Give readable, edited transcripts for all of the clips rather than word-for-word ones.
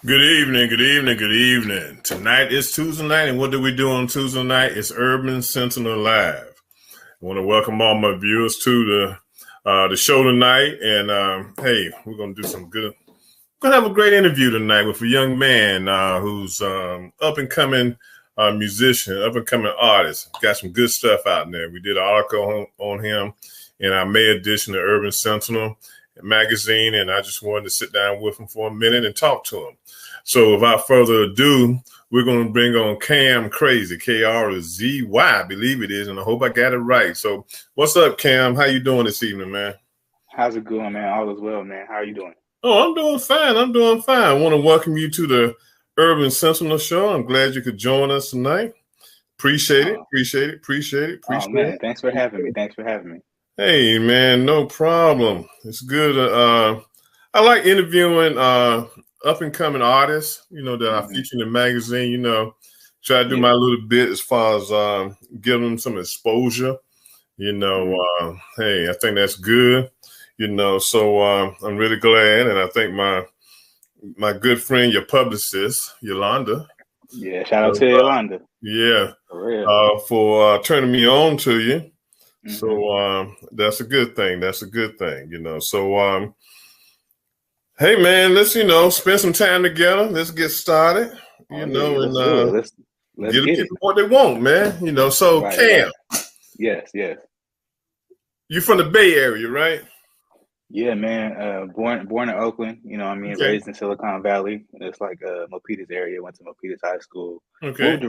Good evening, good evening, good evening. Tonight is Tuesday night, and what do we do on Tuesday night? It's Urban Sentinel Live. I want to welcome all my viewers to the show tonight, and hey, we're gonna do some good. We're gonna have a great interview tonight with a young man who's up and coming musician, up and coming artist. Got some good stuff out there. We did an article on him in our May edition of Urban Sentinel magazine, and I just wanted to sit down with him for a minute and talk to him. So without further ado, we're going to bring on Cam Crazy, Krzy, I believe it is, and I hope I got it right. So what's up, Cam? How you doing this evening, man? How's it going, man? All is well, man. How are you doing? Oh, I'm doing fine. I want to welcome you to the Urban Sentinel show. I'm glad you could join us tonight. Appreciate it. Oh, man. Thanks for having me. Hey, man, no problem. It's good. I like interviewing up and coming artists, that I feature in the magazine, try to do my little bit as far as give them some exposure, hey, I think that's good, so I'm really glad. And I think my good friend, your publicist, Yolanda. Yeah, shout out to Yolanda. Yeah, for real. For turning me on to you. So that's a good thing. So hey man, let's spend some time together. Let's get started. Let's give people what they want, man. So right, Cam. Right. Yes. You from the Bay Area, right? Yeah, man. Born in Oakland, okay. Raised in Silicon Valley. It's like Milpitas area. Went to Milpitas High School. Okay. Moved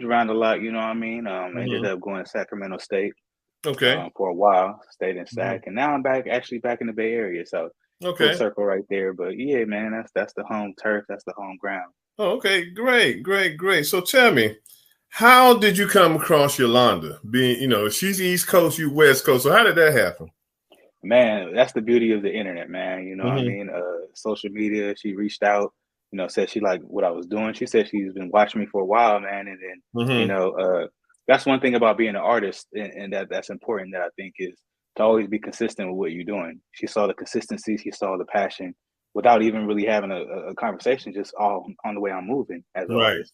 around a lot, ended up going to Sacramento State. Okay. For a while, stayed in Sac, and now I'm back in the Bay Area. So full circle right there. But yeah, man, that's the home turf. That's the home ground. Oh, okay, great. So tell me, how did you come across Yolanda? Being, she's East Coast, you West Coast. So how did that happen? Man, that's the beauty of the internet, man. Social media. She reached out, said she liked what I was doing. She said she's been watching me for a while, man, and then that's one thing about being an artist, and that's important, that I think, is to always be consistent with what you're doing. She saw the consistency, she saw the passion, without even really having a conversation, just all on the way I'm moving as an artist,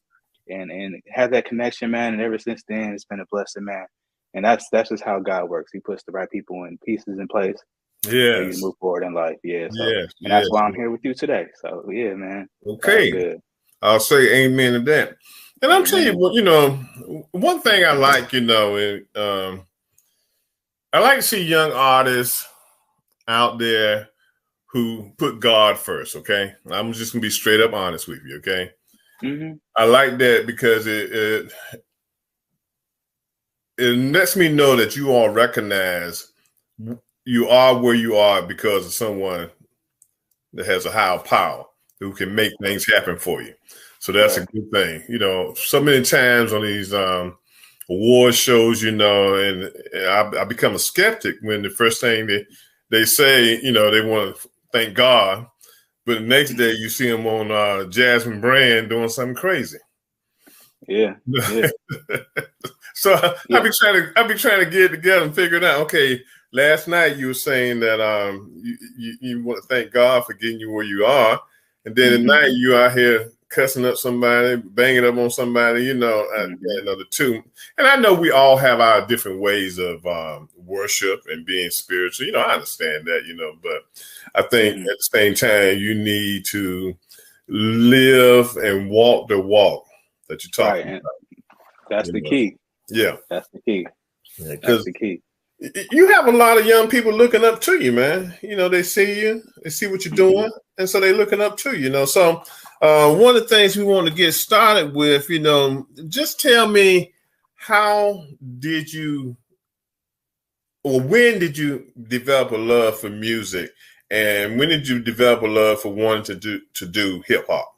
and had that connection, man. And ever since then, it's been a blessing, man. And that's just how God works. He puts the right people in pieces in place. Yeah, you move forward in life. And that's why I'm here with you today. So yeah, man. Okay, good. I'll say amen to that. And I'm telling you what, one thing I like, I like to see young artists out there who put God first, okay? I'm just going to be straight up honest with you, okay? I like that because it lets me know that you all recognize you are where you are because of someone that has a higher power who can make things happen for you. So that's a good thing. So many times on these award shows, and I become a skeptic when the first thing they say, they want to thank God, but the next day you see them on Jasmine Brand doing something crazy. Yeah. So I be trying to get it together and figure it out. Okay, last night you were saying that you want to thank God for getting you where you are, and then at night you out here cussing up somebody, banging up on somebody, the two. And I know we all have our different ways of worship and being spiritual. I understand that, but I think at the same time, you need to live and walk the walk that you're talking about. That's the key. Yeah. That's the key. That's the key. You have a lot of young people looking up to you, man. You know, they see you, they see what you're doing, and so they're looking up to you. You know, so one of the things we want to get started with, you know, just tell me, how did you, or when did you develop a love for music, and when did you develop a love for wanting to do hip hop?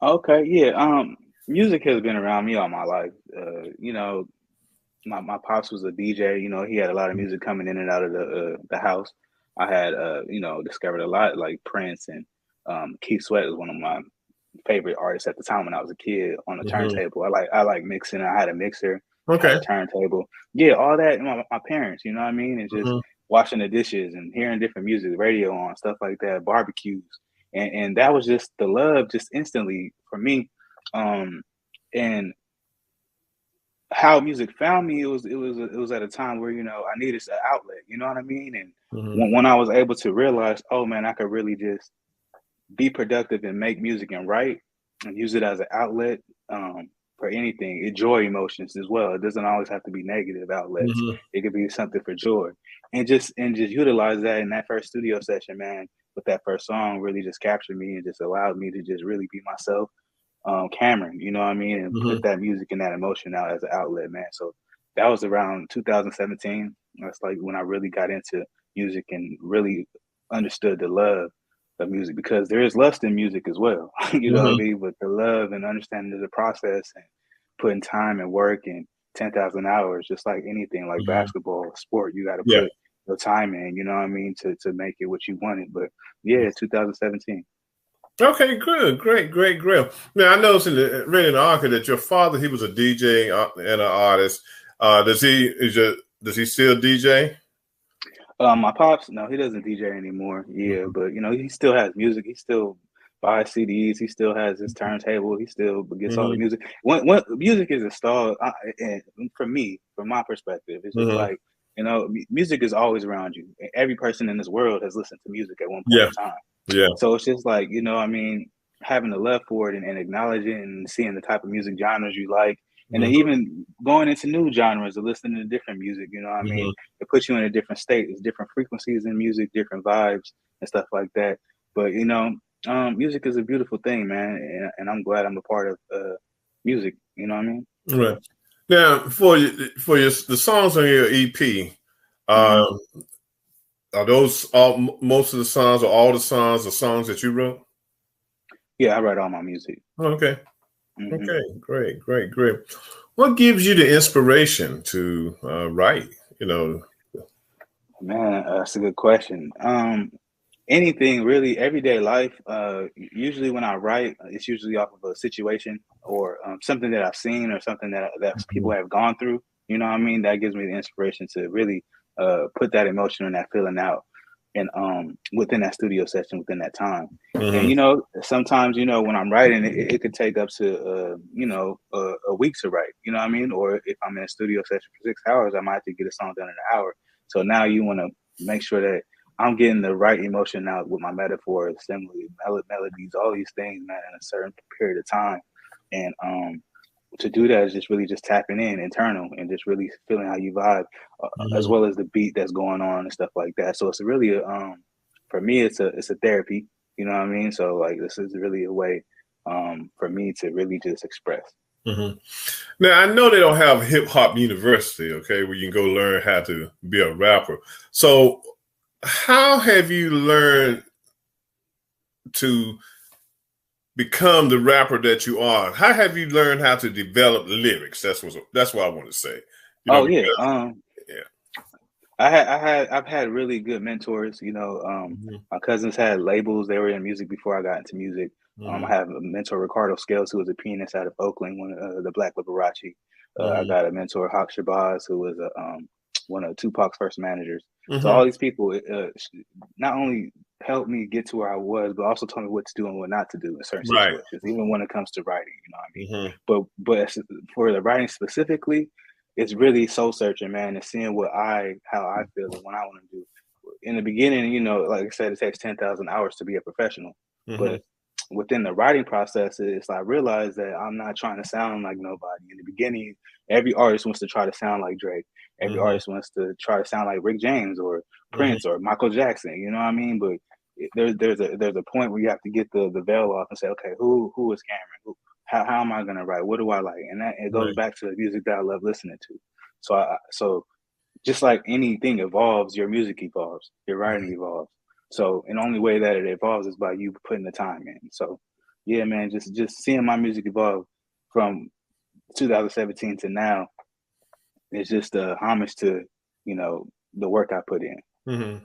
Okay, yeah. Music has been around me all my life. You know, my pops was a DJ. You know, he had a lot of music coming in and out of the house. I had you know, discovered a lot like Prince and Keith Sweat was one of my favorite artists at the time when I was a kid on the Mm-hmm. turntable. I like mixing. I had a mixer. I had Okay. a turntable. Yeah, all that. My parents, you know what I mean, and just Mm-hmm. washing the dishes and hearing different music, radio on, stuff like that, barbecues, and that was just the love, just instantly for me. Um, and how music found me, it was at a time where, you know, I needed an outlet, you know what I mean? And Mm-hmm. when I was able to realize, oh man, I could really just be productive and make music and write and use it as an outlet, for anything, enjoy emotions as well. It doesn't always have to be negative outlets. Mm-hmm. It could be something for joy, and just utilize that in that first studio session, man. With that first song, really just captured me and just allowed me to just really be myself, Cameron, you know what I mean, and put Mm-hmm. that music and that emotion out as an outlet, man. So that was around 2017. That's like when I really got into music and really understood the love of music, because there is lust in music as well, you know what I Mm-hmm. mean? But the love and understanding the process and putting time and work and 10,000 hours, just like anything, like Mm-hmm. basketball, sport, you got to Yeah. put the time in, you know what I mean, to make it what you wanted. But yeah, 2017. Okay, good, great, great, great. Now I noticed read in the article that your father, he was a DJ and an artist. Does he still DJ? My pops, no, he doesn't DJ anymore. Yeah, Mhm. but you know, he still has music. He still buys CDs. He still has his turntable. He still gets all the Mhm. music. When music is installed, and for me, from my perspective, it's just Mhm. like, you know, music is always around you. Every person in this world has listened to music at one point Yeah. in time. Yeah. So it's just like, you know, I mean, having the love for it and acknowledging and seeing the type of music genres you like, and then Mhm. even going into new genres or listening to different music, you know what I mean? Mhm. It puts you in a different state. There's different frequencies in music, different vibes and stuff like that. But you know, music is a beautiful thing, man, and I'm glad I'm a part of music. You know what I mean? Right. Now, for the songs on your EP, Hmm. um, are those all most of the songs, or all the songs, or songs that you wrote? Yeah, I write all my music. Okay. Hmm. Okay. Great. Great. Great. What gives you the inspiration to write? You know. Man, that's a good question. Anything really, everyday life. Usually when I write, it's usually off of a situation or something that I've seen or something that people Mhm. have gone through. You know what I mean? That gives me the inspiration to really put that emotion and that feeling out, and within that studio session, within that time. And Mhm. you know, sometimes, you know, when I'm writing, it could take up to you know, a week to write. You know what I mean? Or if I'm in a studio session for 6 hours, I might have to get a song done in an hour. So now you want to make sure that I'm getting the right emotion out with my metaphors, similes, melodies, all these things, man, in a certain period of time. And to do that is just really just tapping in internal and just really feeling how you vibe, as Mhm. well as the beat that's going on and stuff like that. So it's really for me, it's a therapy. You know what I mean? So like this is really a way for me to really just express. Mhm. Now I know they don't have hip hop university, okay, where you can go learn how to be a rapper. So how have you learned to become the rapper that you are? How have you learned how to develop lyrics? That's what I want to say. You know, Oh yeah, because yeah. I've had really good mentors. You know, Mhm. my cousins had labels. They were in music before I got into music. I Mhm. have a mentor, Ricardo Scales, who was a pianist out of Oakland, one of the Black Liberace. I Mhm. got a mentor, Hawk Shabazz, who was one of Tupac's first managers. So Mhm. all these people not only helped me get to where I was, but also told me what to do and what not to do in certain Right. situations, even when it comes to writing. You know what I mean? Mhm. But for the writing specifically, it's really soul searching, man, and seeing how I feel and what I want to do. In the beginning, you know, like I said, it takes 10,000 hours to be a professional, Mhm. but within the writing process is I realized that I'm not trying to sound like nobody. In the beginning, every artist wants to try to sound like Drake. Every artist wants to try to sound like Rick James or Prince or Michael Jackson. You know what I mean? But there's a point where you have to get the veil off and say, okay, who is Cameron? How am I gonna write? What do I like? And that it goes back to the music that I love listening to. So just like anything evolves, your music evolves, your writing evolves. So, and the only way that it evolves is by you putting the time in. So, yeah, man, just seeing my music evolve from 2017 to now is just a homage to, you know, the work I put in.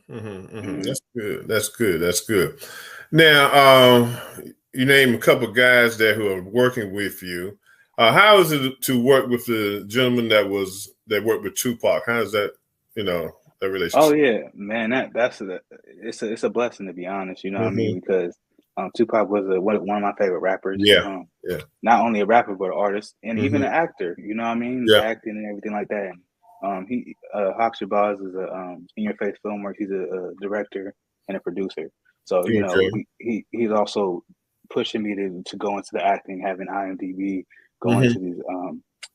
That's good. That's good. That's good. Now, you name a couple of guys there who are working with you. How is it to work with the gentleman that worked with Tupac? How is that, that relationship? Oh yeah, man, it's a blessing, to be honest. You know what I mean? Because Tupac was one of my favorite rappers. Yeah. Not only a rapper but an artist and even an actor. You know what I mean? Yeah. Acting and everything like that. He Hawk Shabazz is a in your face film work. He's a director and a producer. So you know he's also pushing me to go into the acting, having IMDb, going to these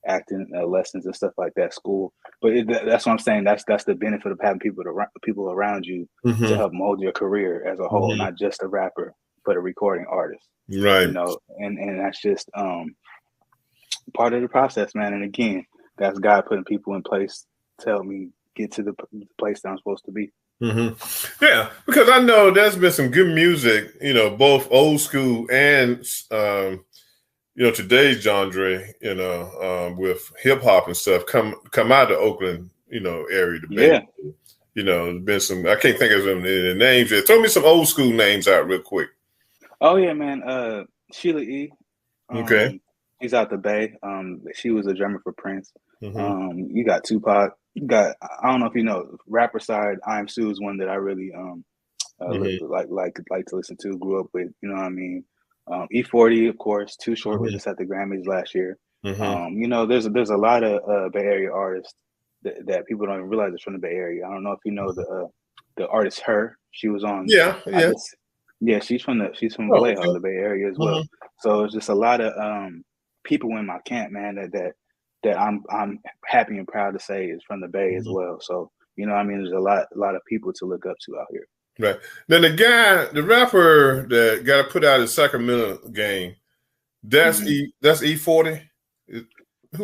acting lessons and stuff like that, school. But that's what I'm saying. That's the benefit of having people around you to help mold your career as a whole, not just a rapper, but a recording artist. Right. You know, and that's just part of the process, man. And again, that's God putting people in place to help me get to the place that I'm supposed to be. Yeah, because I know there's been some good music, both old school and today's genre, with hip hop and stuff come out of Oakland, area. Yeah. There's been some, I can't think of some the names yet. Throw me some old school names out real quick. Oh yeah, man. Sheila E. Okay. She's out the Bay. She was a drummer for Prince. You got Tupac. You got, I don't know if you know, rapper side, I Am Sue is one that I really like to listen to, grew up with, you know what I mean? E40, of course, Too Short was just at the Grammys last year. There's a lot of Bay Area artists that people don't even realize is from the Bay Area. I don't know if you know the artist Her. She was on she's from Vallejo, the Bay Area as well. So it's just a lot of people in my camp, man, that I'm happy and proud to say is from the Bay as well. So, you know, I mean, there's a lot of people to look up to out here. Right. Then the rapper that got put out of Sacramento game, that's E40. Who's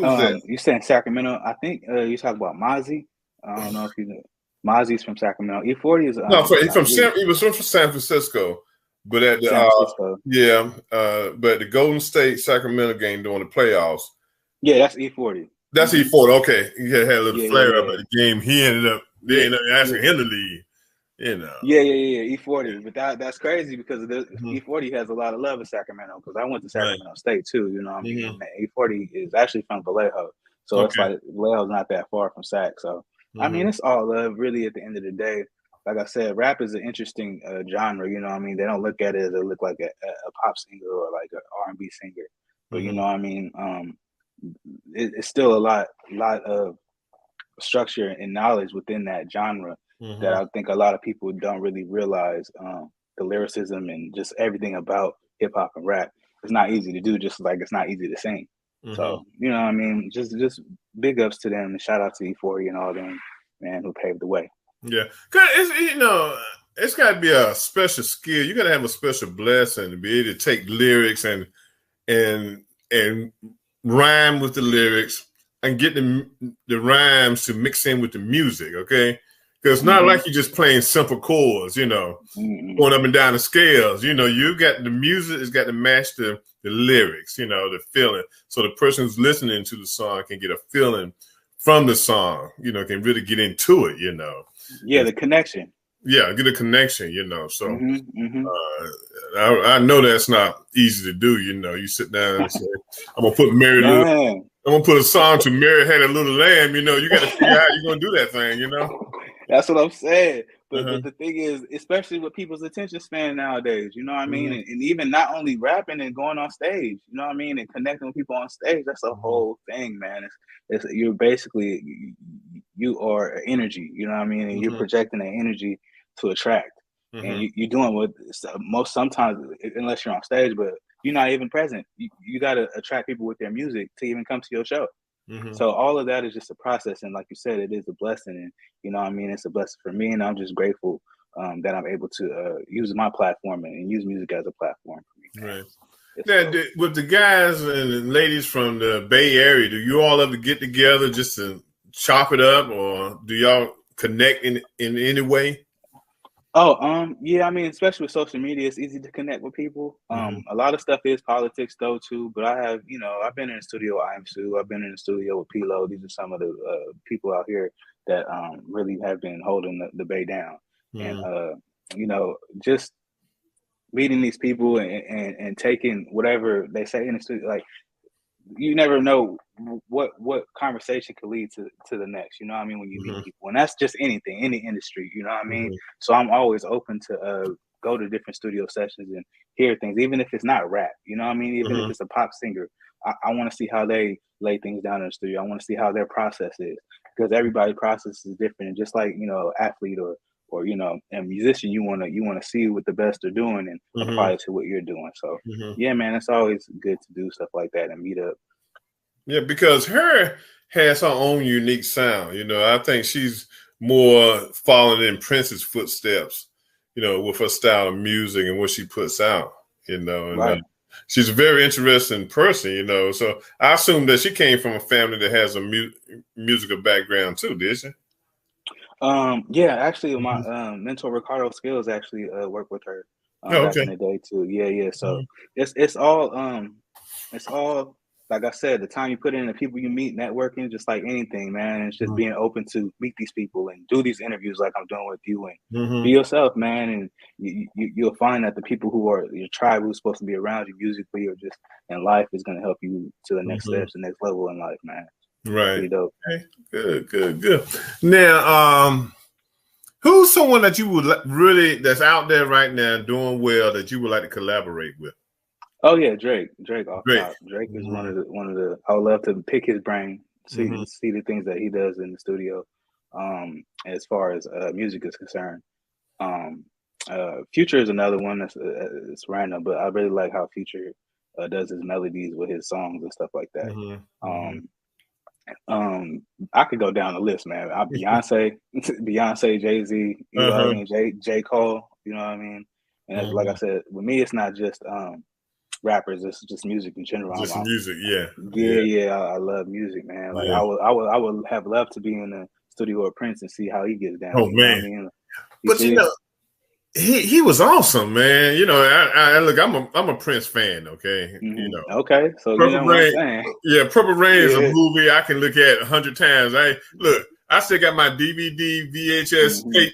that? You saying Sacramento? I think you talk about Mozzie. I don't know if you know. Mozzie's from Sacramento. E40 is he was from San Francisco, but at the but the Golden State Sacramento game during the playoffs. Yeah, that's E40. That's E40. Okay, he had a little flare up at the game. He ended up asking him to leave. Yeah. E40, but that's crazy because E40 has a lot of love in Sacramento because I went to Sacramento State too. You know what I mean? E40 is actually from Vallejo, so it's like Vallejo's not that far from Sac. So I mean, it's all love, really. At the end of the day, like I said, rap is an interesting genre. You know what I mean? They don't look at it as it look like a pop singer or like an R&B singer, but you know what I mean? It's still a lot of structure and knowledge within that genre that I think a lot of people don't really realize. The lyricism and just everything about hip hop and rap. It's not easy to do, just like it's not easy to sing. So, you know what I mean? Just big ups to them and shout out to E40 and all them, man, who paved the way. Yeah. It's got to be a special skill. You got to have a special blessing to be able to take lyrics and rhyme with the lyrics and get the rhymes to mix in with the music, okay? Because it's not like you're just playing simple chords, going up and down the scales. You got the music has got to match the lyrics, the feeling. So the person who's listening to the song can get a feeling from the song, can really get into it, Yeah, the connection. Yeah, get a connection, So I know that's not easy to do, You sit down and say, I'm gonna put I'm gonna put a song to Mary Had a Little Lamb, you got to figure out how you're gonna do that thing, That's what I'm saying. But the thing is, especially with people's attention span nowadays, you know what I mean? And even not only rapping and going on stage, you know what I mean? And connecting with people on stage, that's a whole thing, man. You're basically, you are energy, you know what I mean? And you're projecting that energy to attract. and you're doing what sometimes, unless you're on stage, but you're not even present. You got to attract people with their music to even come to your show. So all of that is just a process, and like you said, it is a blessing, and you know what I mean, it's a blessing for me, and I'm just grateful that I'm able to use my platform and use music as a platform for me. Right. Now, with the guys and the ladies from the Bay Area, do you all ever get together just to chop it up, or do y'all connect in any way? Oh, yeah, I mean, especially with social media, it's easy to connect with people. A lot of stuff is politics though too, but I have, I've been in the studio with IMSU, I've been in the studio with P-Lo. These are some of the people out here that really have been holding the Bay down. And just meeting these people and taking whatever they say in the studio, like, you never know what conversation could lead to the next, you know what I mean, when you meet people. And that's just anything, any industry, you know what I mean? So I'm always open to go to different studio sessions and hear things, even if it's not rap, you know what I mean? Even if it's a pop singer, I want to see how they lay things down in the studio. I want to see how their process is, because everybody's process is different. And just like, athlete or a musician, you want to see what the best are doing and apply it to what you're doing. So yeah, man, it's always good to do stuff like that and meet up. Yeah, because her has her own unique sound. I think she's more following in Prince's footsteps, with her style of music and what she puts out, and right. She's a very interesting person, so I assume that she came from a family that has a musical background too, did she? Yeah, actually, my mentor Ricardo Skills actually worked with her back in the day too. Yeah. So it's all like I said, the time you put in, the people you meet, networking, just like anything, man. It's just being open to meet these people and do these interviews like I'm doing with you, and be yourself, man. And you'll find that the people who are your tribe, who's supposed to be around you musically or just in life, is going to help you to the next steps, the next level in life, man. Right. Pretty dope. Okay. Good. Now, who's someone that you would that's out there right now doing well that you would like to collaborate with? Oh yeah, Drake off top. Drake is one of the. I would love to pick his brain, see the things that he does in the studio, as far as music is concerned. Future is another one that's it's random, but I really like how Future does his melodies with his songs and stuff like that. I could go down the list, man. Beyonce, Jay-Z, you know what I mean, J. Cole, you know what I mean. And like I said, with me, it's not just rappers, it's just music in general. Just music, yeah. I love music, man. Like I would have loved to be in the studio with Prince and see how he gets down. Oh, man. Know what I mean? But he was awesome, man. I look, I'm a Prince fan, okay? Okay, so Purple you know Rain, what I'm saying? Yeah, Purple Rain is a movie I can look at 100 times. I still got my DVD VHS tape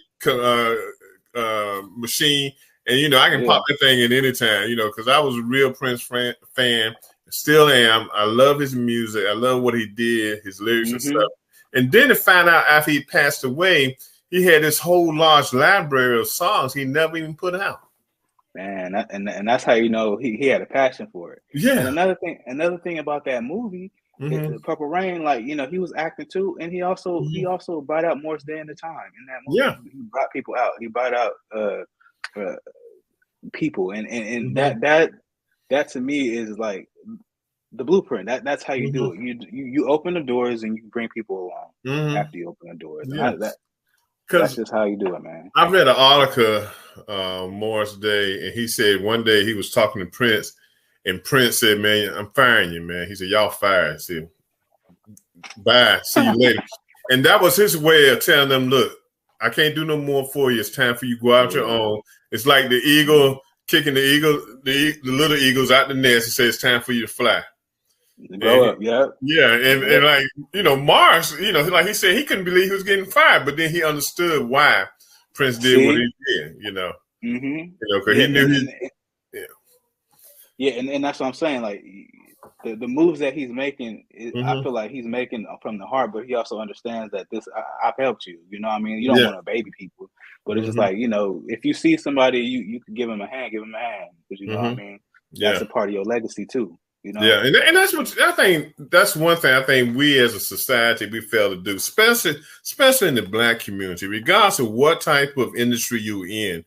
machine. And, I can pop that thing in any time, because I was a real Prince fan, still am. I love his music. I love what he did, his lyrics and stuff. And then to find out after he passed away, he had this whole large library of songs he never even put out. Man, and that's how he had a passion for it. Yeah. And another thing about that movie, Purple Rain, like, he was acting too, and he also brought out Morris Day in the Time in that movie. Yeah. He brought people out. He brought out people, and that to me is like the blueprint. That's how you do it. You open the doors and you bring people along after you open the doors. Yeah. That's just how you do it, man. I read an article, Morris Day, and he said one day he was talking to Prince, and Prince said, "Man, I'm firing you, man." He said, "Y'all fired." See, bye. See you later. And that was his way of telling them, "Look, I can't do no more for you. It's time for you to go out your own." It's like the eagle kicking the little eagles out the nest and say it's time for you to fly. Grow up, yeah. Yeah, and like, Mars, like he said, he couldn't believe he was getting fired, but then he understood why Prince did what he did, because he knew and that's what I'm saying. Like the moves that he's making, I feel like he's making from the heart, but he also understands that I've helped you. You know what I mean? You don't want to baby people, but it's just like, if you see somebody, you can give him a hand, because you know what I mean. That's a part of your legacy too. Yeah, and that's what I think. That's one thing I think we as a society we fail to do, especially in the Black community, regardless of what type of industry you're in.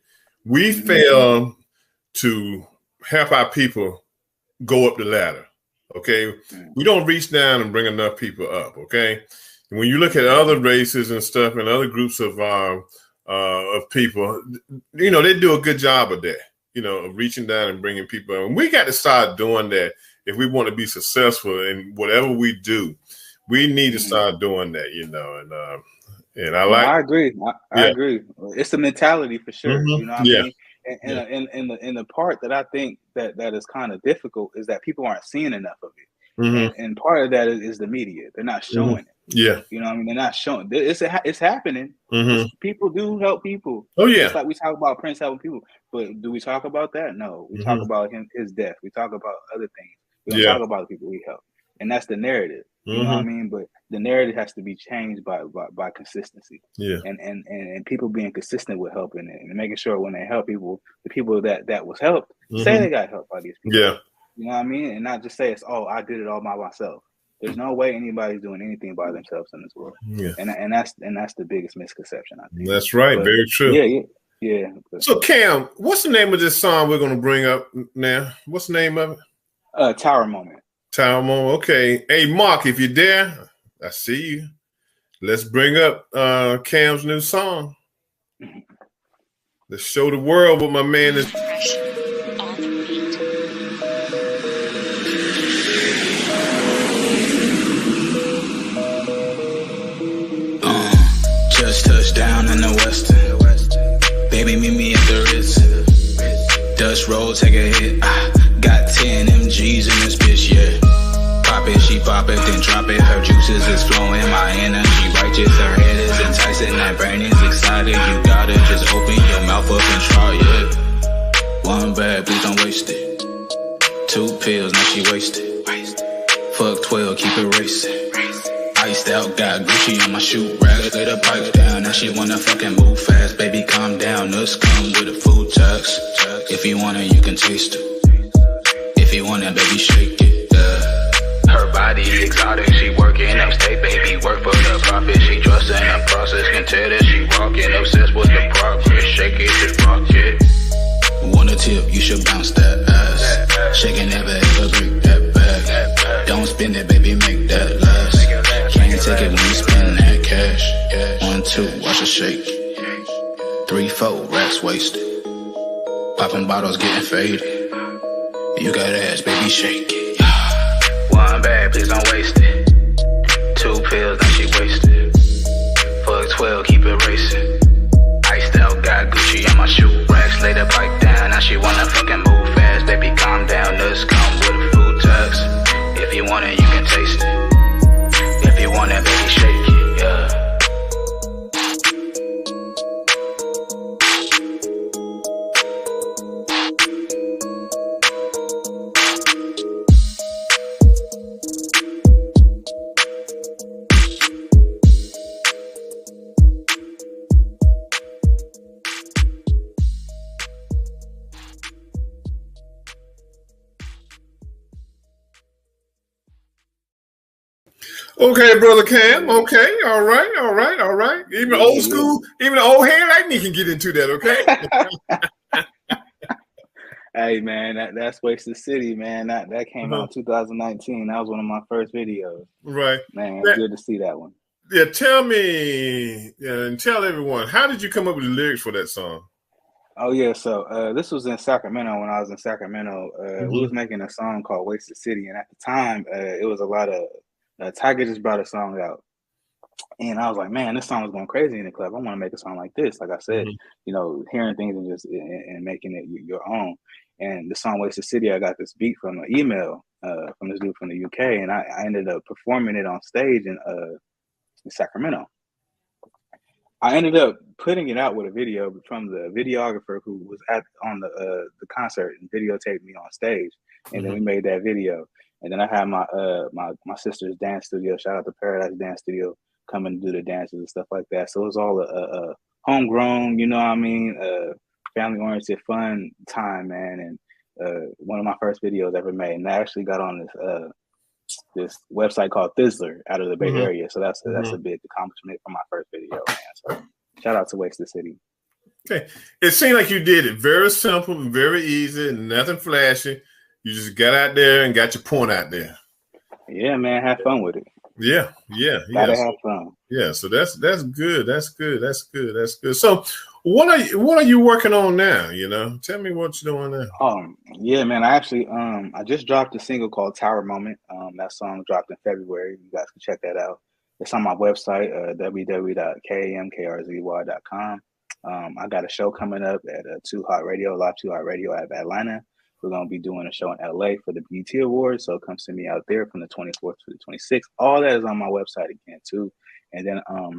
We fail to help our people go up the ladder. Okay, we don't reach down and bring enough people up. Okay, and when you look at other races and stuff and other groups of people, you know, they do a good job of that. You know, of reaching down and bringing people up. And we got to start doing that if we want to be successful in whatever we do. We need to start doing that. You know, and I agree. I agree. It's a mentality for sure. You know what I mean? And the part that I think that is kind of difficult is that people aren't seeing enough of it. And part of that is the media. They're not showing it. Yeah. You know what I mean? They're not showing. It's happening. People do help people. Oh, yeah. It's like we talk about Prince helping people. But do we talk about that? No. We talk about his death. We talk about other things. We don't talk about the people we help. And that's the narrative. You know what I mean? But the narrative has to be changed by consistency. Yeah. And people being consistent with helping and making sure when they help people, the people that was helped, say they got helped by these people. Yeah. You know what I mean? And not just say it's, oh, I did it all by myself. There's no way anybody's doing anything by themselves in this world. Yeah. And that's the biggest misconception, I think. That's right. But, very true. Yeah. So Cam, what's the name of this song we're gonna bring up now? What's the name of it? Tower Moment. Tower Moment. Okay. Hey Mark, if you're there, I see you. Let's bring up Cam's new song. Let's show the world what my man is. Just touched down in the Western. Baby, meet me at the Ritz. Dutch roll, take a hit. Got 10 MGs in this bitch, yeah. Pop it, she pop it, then drop it. Her juices is flowing, my energy righteous. Her head is enticing, that brain is excited. You gotta just open your mouth up and try it. One bag, please don't waste it. 2 pills, now she wasted. Fuck 12, keep it racing. Iced out, got Gucci on my shoe rack. Lay the pipe down, now she wanna fucking move fast. Baby, calm down, nuts come with a food tax. If you want it, you can taste it. If you want it, baby, shake it, yeah. Her body exotic, she working upstate, baby, work for the profit. She trusting the process, can tell that she rocking. Obsessed with the progress, shake it, just rock it. Want a tip, you should bounce that ass. Shake it, never ever break that back. Don't spend it, baby, make that last. Can't take it when you spend that cash. 1, 2, watch her shake. 3, 4, racks wasted. Popping bottles, getting faded. You got ass, baby, shake it. 1 bag, please don't waste it. 2 pills, now she wasted. Fuck 12, keep it racing. Iced out, got Gucci on my shoe racks. Lay the pipe down, now she wanna fucking move fast. Baby, calm down, nuts come with a food tax. If you want it, you can taste it. If you want it, baby, shake it, yeah. Okay, brother Cam. Okay, all right. Even old school, even an old head like me can get into that. Okay. Hey man, that's Wasted City, man. That came out in 2019. That was one of my first videos. Right, man. It's good to see that one. Yeah, tell me and tell everyone, how did you come up with the lyrics for that song? Oh yeah, so this was in Sacramento. When I was in Sacramento, we was making a song called Wasted City, and at the time, it was a lot of Tiger just brought a song out, and I was like, man, this song is going crazy in the club. I want to make a song like this. Like I said, you know, hearing things and just and making it your own. And the song Wasted City, I got this beat from an email from this dude from the UK, and I ended up performing it on stage in Sacramento. I ended up putting it out with a video from the videographer who was on the concert and videotaped me on stage, and then we made that video. And then I had my my sister's dance studio, shout out to Paradise Dance Studio, come and do the dances and stuff like that. So it was all a homegrown, you know what I mean, family-oriented fun time, man. And one of my first videos ever made. And I actually got on this website called Thizzler out of the Bay Area. So that's a big accomplishment for my first video, man. So shout out to Wasted City. Okay. It seemed like you did it very simple, very easy, nothing flashy. You just got out there and got your point out there. Yeah, man, have fun with it. Yeah. Gotta have fun. Yeah, so that's good. That's good. So what are you working on now? You know, tell me what you're doing now. Yeah, man. I actually I just dropped a single called Tower Moment. That song dropped in February. You guys can check that out. It's on my website, www.kamkrzy.com. I got a show coming up at Too Hot Radio, Live Too Hot Radio at Atlanta. We're gonna be doing a show in LA for the BET Awards. So come see me out there from the 24th to the 26th. All that is on my website again too. And then I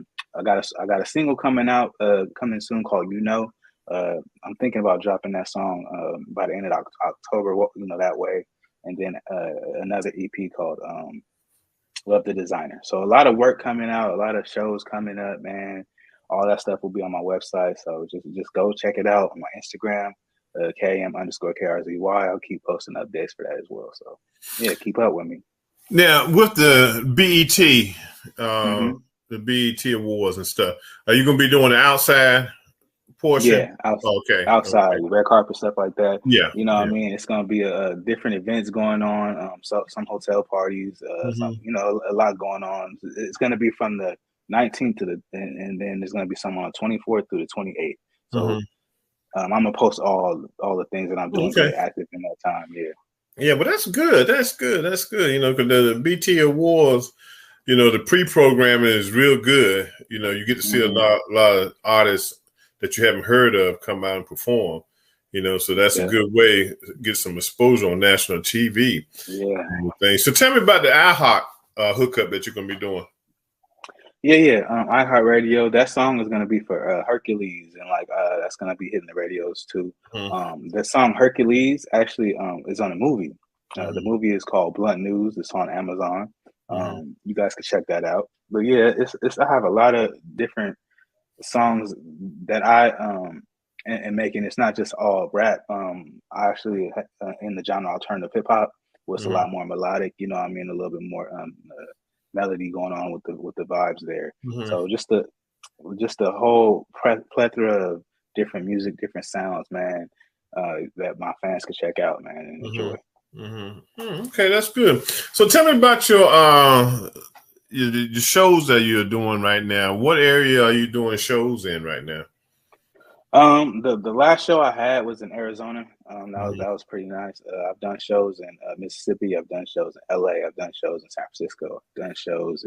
got a single coming out coming soon called You Know. I'm thinking about dropping that song by the end of October, you know, that way. And then another EP called Love the Designer. So a lot of work coming out, a lot of shows coming up, man. All that stuff will be on my website. So just go check it out on my Instagram, KM_KRZY. I'll keep posting updates for that as well. So yeah, keep up with me. Now with the BET, the BET Awards and stuff, are you gonna be doing the outside portion? Yeah, outside, red carpet stuff like that. Yeah, you know what I mean. It's gonna be different events going on. Some hotel parties. Some, you know, a lot going on. It's gonna be from the 19th to and then there's gonna be some on the 24th through the 28th. So I'm gonna post all the things that I'm doing active in that time. Yeah, but that's good. That's good. You know, because the BT Awards, you know, the pre-programming is real good. You know, you get to see a lot of artists that you haven't heard of come out and perform. You know, so that's a good way to get some exposure on national TV. Yeah. So tell me about the iHeart hookup that you're gonna be doing. Yeah. iHeartRadio. That song is gonna be for Hercules, and that's gonna be hitting the radios too. The song Hercules actually is on a movie. The movie is called Blunt News. It's on Amazon. You guys can check that out. But yeah, it's I have a lot of different songs that I and making. It's not just all rap. I actually in the genre alternative hip hop was a lot more melodic. You know what I mean? A little bit more melody going on with the vibes there. So just the whole plethora of different music, different sounds, man, that my fans can check out, man, and enjoy. Okay, that's good. So tell me about your shows that you're doing right now. What area are you doing shows in right now? The last show I had was in Arizona. That was pretty nice. I've done shows in Mississippi. I've done shows in LA. I've done shows in San Francisco. I've done shows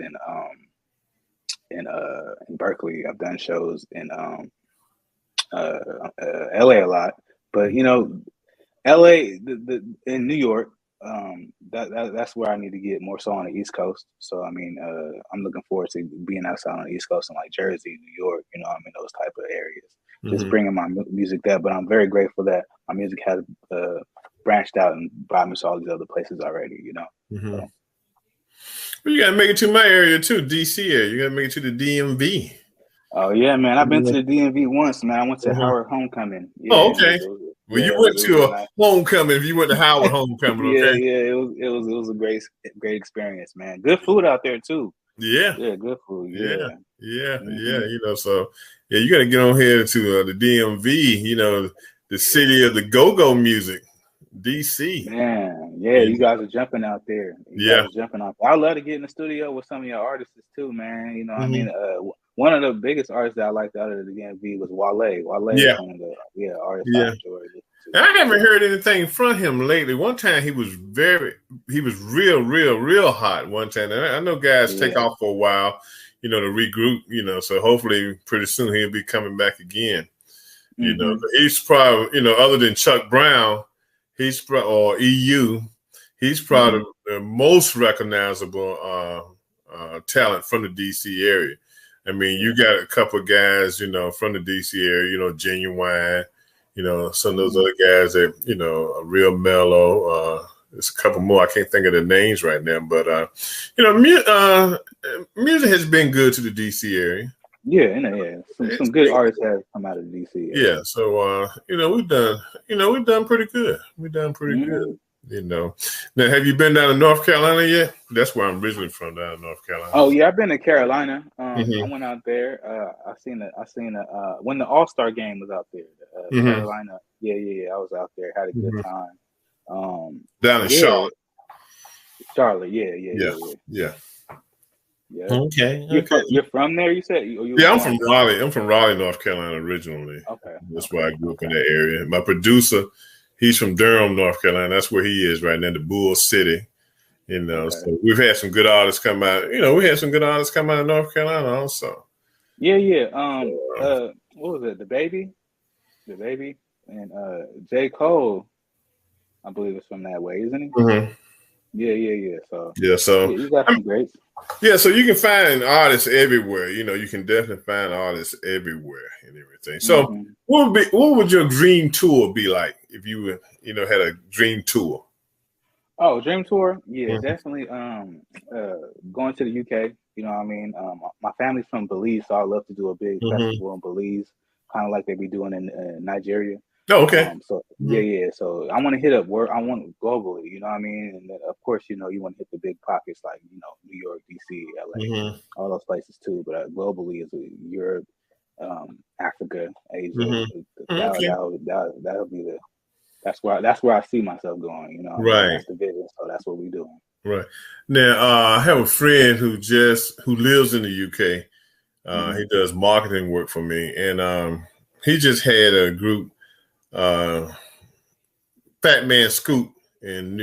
in Berkeley. I've done shows in LA a lot. But you know, LA, in New York, that's where I need to get more so on the East Coast. So I mean, I'm looking forward to being outside on the East Coast in like Jersey, New York, you know, I mean, those type of areas. Just bringing my music there. But I'm very grateful that my music has branched out and brought me to all these other places already, you know. So. Well, you gotta make it to my area too, DC area. You gotta make it to the DMV. Oh yeah, man. I've been to the DMV once, man. I went to Howard Homecoming. Yeah, okay. Well, you went to a homecoming if you went to Howard Homecoming, okay? Yeah, it was a great experience, man. Good food out there too. Yeah, good food. Yeah. You know, so yeah, you got to get on here to the DMV. You know, the city of the go-go music, DC. Man, you guys are jumping out there. Jumping out there. I love to get in the studio with some of your artists too, man. You know, I mean, one of the biggest artists that I liked out of the DMV was Wale. Wale is one of the artists I enjoyed. I haven't heard anything from him lately. One time he was real hot one time. And I know guys take off for a while, you know, to regroup, you know, so hopefully pretty soon he'll be coming back again. You know, he's probably, you know, other than Chuck Brown, or EU, he's probably the most recognizable talent from the DC area. I mean, you got a couple of guys, you know, from the DC area, you know, Genuine, you know, some of those other guys that, you know, are real mellow. There's a couple more. I can't think of the names right now, but, you know, music has been good to the DC area. Yeah. Some good artists have come out of the DC area. Yeah. So, you know, we've done pretty good. We've done pretty good. You know. Now, have you been down to North Carolina yet? That's where I'm originally from, down in North Carolina. Oh yeah, I've been to Carolina. I went out there. I seen when the All-Star game was out there. Carolina. Yeah. I was out there. Had a good time. Down in Charlotte. Charlotte. Yeah. Okay. You're from there, you said? I'm from Raleigh. I'm from Raleigh, North Carolina originally. Okay. That's why I grew up in that area. My producer, he's from Durham, North Carolina. That's where he is right now, the Bull City. You know, so we've had some good artists come out. You know, we had some good artists come out of North Carolina also. Yeah. What was it? The Baby, and J. Cole, I believe it's from that way, isn't he? Yeah. So you got some greats. Yeah, so you can find artists everywhere. You know, you can definitely find artists everywhere and everything. So, what would your dream tour be like if you had a dream tour? Oh, dream tour? Yeah, definitely. Going to the UK. You know what I mean? My family's from Belize, so I'd love to do a big festival in Belize, kind of like they be doing in Nigeria. Oh, okay. Yeah. So I want to hit up where I want globally. You know what I mean? And then, of course, you want to hit the big pockets like New York, DC, LA, all those places too. But globally is Europe, Africa, Asia. That'll be the. That's where I see myself going. Right. That's the vision. So that's what we're doing. Right. Now, I have a friend who lives in the UK. He does marketing work for me, and he just had a group, Fat Man Scoop and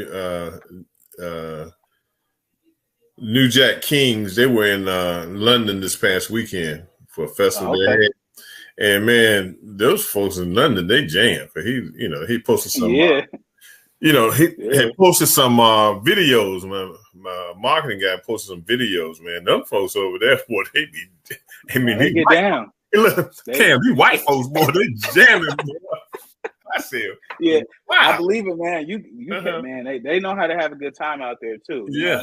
New Jack Kings. They were in London this past weekend for a festival. Okay. And man, those folks in London, they jam. He posted some. He had posted some videos. My marketing guy posted some videos. Man, them folks over there, boy, they be. I mean, they get down. Damn, these white folks, boy, they jamming. Boy. I said, yeah, wow. I believe it, man. Man, they know how to have a good time out there too. Yeah,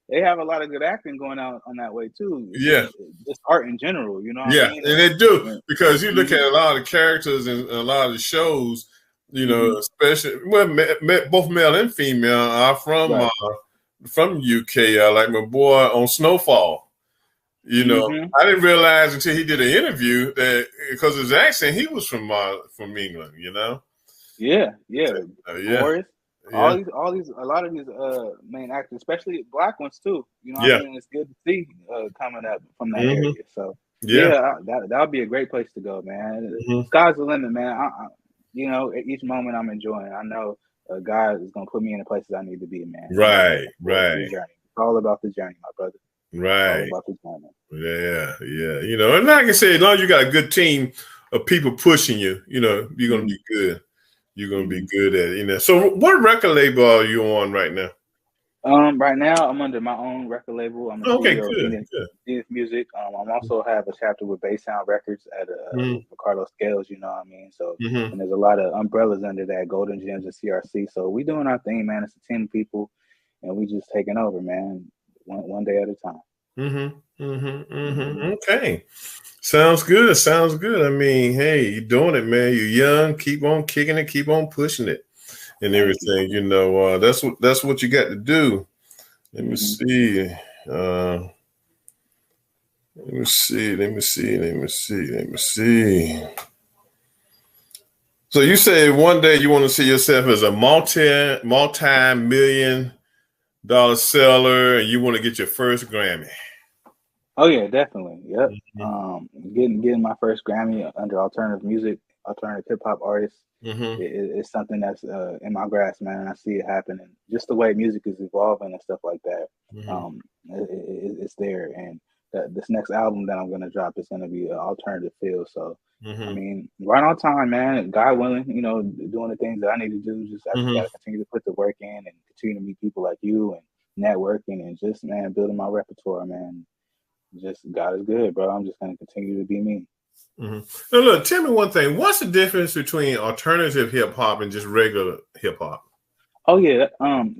they have a lot of good acting going on that way too. Yeah, just art in general, What I mean? And they do because you look at a lot of the characters and a lot of the shows. Especially both male and female are from UK. Like my boy on Snowfall. I didn't realize until he did an interview that because of his accent, he was from England. Yeah. Yeah. A lot of these main actors, especially black ones too. What I mean? It's good to see coming up from that area. So that would be a great place to go, man. Sky's the limit, man. At each moment I'm enjoying. I know God is gonna put me in the places I need to be, man. Right. It's all about the journey, my brother. Right. It's all about the journey. Yeah. And like I said, as long as you got a good team of people pushing you, you're gonna be good. You're gonna be good at it. So what record label are you on right now? Right now I'm under my own record label. I'm good. Zenith Music. I also have a chapter with Bass Sound Records at Ricardo Scales. You know what I mean? So and there's a lot of umbrellas under that, Golden Gems and CRC. So we doing our thing, man. It's a team of people, and we just taking over, man, one day at a time. Okay. Sounds good. I mean, hey, you're doing it, man. You're young. Keep on kicking it. Keep on pushing it. And everything, that's what you got to do. Let me see. Let me see. So you say one day you want to see yourself as a multi-million-dollar seller, and you want to get your first Grammy. Oh yeah, definitely. Yep. Getting my first Grammy under alternative hip hop artist. It's something that's in my grasp, man. I see it happening. Just the way music is evolving and stuff like that. It's there, and this next album that I'm gonna drop is gonna be an alternative feel. So I mean, right on time, man. God willing, doing the things that I need to do. I just gotta continue to put the work in and continue to meet people like you and networking and just building my repertoire, man. Just God is good, bro. I'm just gonna continue to be me. Now, look, tell me one thing. What's the difference between alternative hip hop and just regular hip hop? Oh yeah,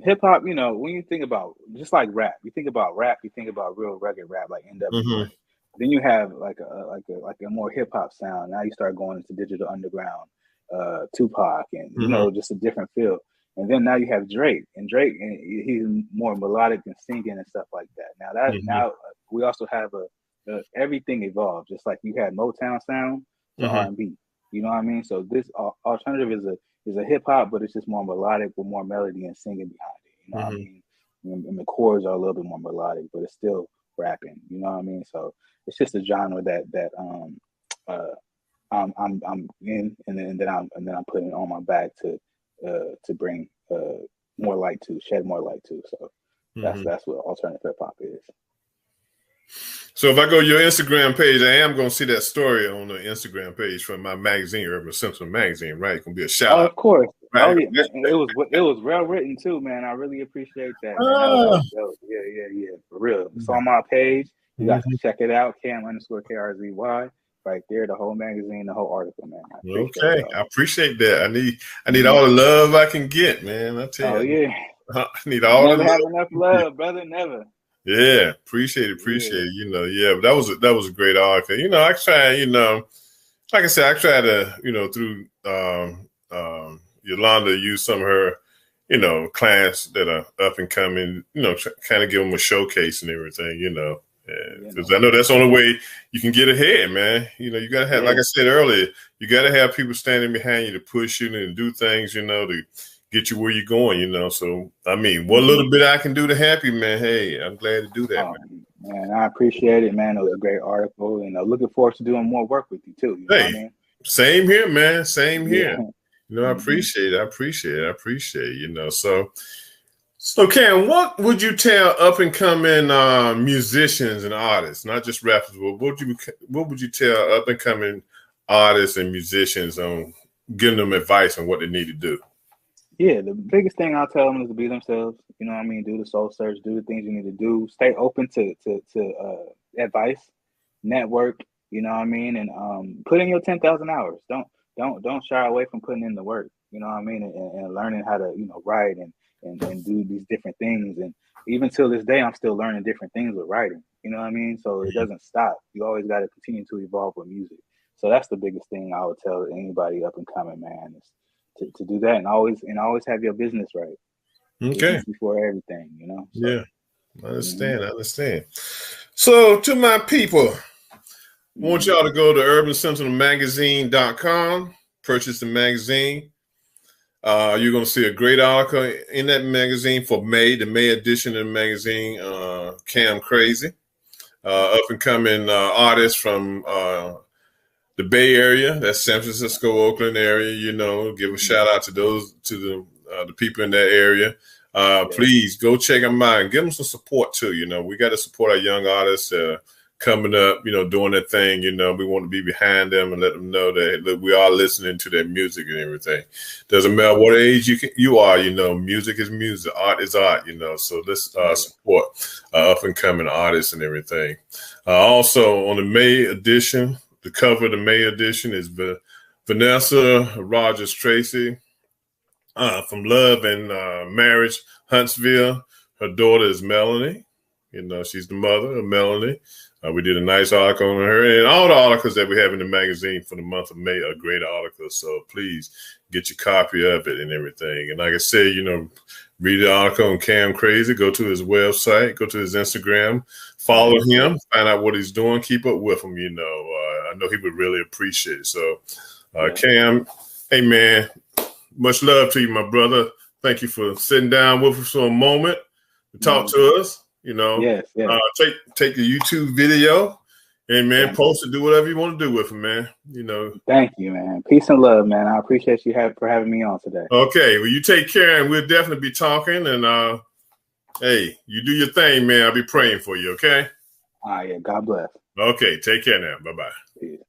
hip hop. When you think about just like rap, you think about real rugged rap like NWA. Then you have like a more hip hop sound. Now you start going into Digital Underground, Tupac, and just a different feel. And then now you have Drake, and he's more melodic and singing and stuff like that. Now we also have everything evolved. Just like you had Motown sound to R&B. You know what I mean? So this alternative is a hip hop, but it's just more melodic with more melody and singing behind it. You know what I mean? And the chords are a little bit more melodic, but it's still rapping. You know what I mean? So it's just a genre that I'm in, and then I'm putting it on my back to bring more light to, shed more light to. So that's what alternative hip hop is. So if I go to your Instagram page, I am going to see that story on the Instagram page from my magazine, Urban Sentinel magazine, right? It's going to be a shout out. Of course. Right? Oh yeah, it was well written too, man. I really appreciate that, man. That was dope. Yeah, for real. It's on my page. You guys can check it out. Cam_KRZY. Right there, the whole magazine, the whole article, man. I appreciate that. I need all the love I can get, man. I tell you. Yeah. I need all Never the have enough love, brother. Never. Yeah, appreciate it. You know, yeah, but that was a great article. You know, I try, you know, like I said, I try to, you know, through Yolanda use some of her, you know, clients that are up and coming, you know, kind of give them a showcase and everything, you know. Because I know that's the only way you can get ahead, man. You know, you got to have, like I said earlier, you got to have people standing behind you to push you and do things, you know, to get you where you're going, you know. So, I mean, what little bit I can do to help you, man, hey, I'm glad to do that, man. I appreciate it, man. It was a great article, and looking forward to doing more work with you, too. You know what I mean? Same here, man. Same here. You know, I appreciate it, you know. So, Cam, what would you tell up-and-coming musicians and artists, not just rappers, but what would you tell up-and-coming artists and musicians on giving them advice on what they need to do? Yeah, the biggest thing I'll tell them is to be themselves. You know what I mean? Do the soul search, do the things you need to do. Stay open to advice, network. You know what I mean? And put in your 10,000 hours. Don't shy away from putting in the work. You know what I mean? And learning how to, you know, write and do these different things. And even till this day, I'm still learning different things with writing. You know what I mean? So it doesn't stop. You always got to continue to evolve with music. So that's the biggest thing I would tell anybody up and coming, man, is to do that, and always have your business right. Okay. Business before everything, you know? So, yeah. I understand. So to my people, I want y'all to go to urbansentinelmagazine.com, purchase the magazine. You're going to see a great article in that magazine for the May edition of the magazine, Cam Crazy, up and coming artists from the Bay Area, that's San Francisco, Oakland area. You know, give a shout out to the people in that area. Please go check them out and give them some support too. You know, we got to support our young artists coming up, you know, doing their thing. You know, we want to be behind them and let them know that we are listening to their music and everything. Doesn't matter what age you are, you know, music is music, art is art, you know. So let's support up and coming artists and everything. Also on the May edition, the cover of the May edition is Vanessa Rogers Tracy from Love and Marriage, Huntsville. Her daughter is Melanie. You know, she's the mother of Melanie. We did a nice article on her. And all the articles that we have in the magazine for the month of May are great articles. So please get your copy of it and everything. And like I said, you know, read the article on Cam Crazy. Go to his website. Go to his Instagram. Follow him. Find out what he's doing. Keep up with him, you know. I know he would really appreciate it. So, Cam, hey, man, much love to you, my brother. Thank you for sitting down with us for a moment to talk to us. You know, take the YouTube video and, man, post it, do whatever you want to do with it, man. You know. Thank you, man. Peace and love, man. I appreciate you for having me on today. Okay. Well, you take care, and we'll definitely be talking. And, hey, you do your thing, man. I'll be praying for you, okay? Yeah. God bless. Okay. Take care now. Bye-bye. Peace.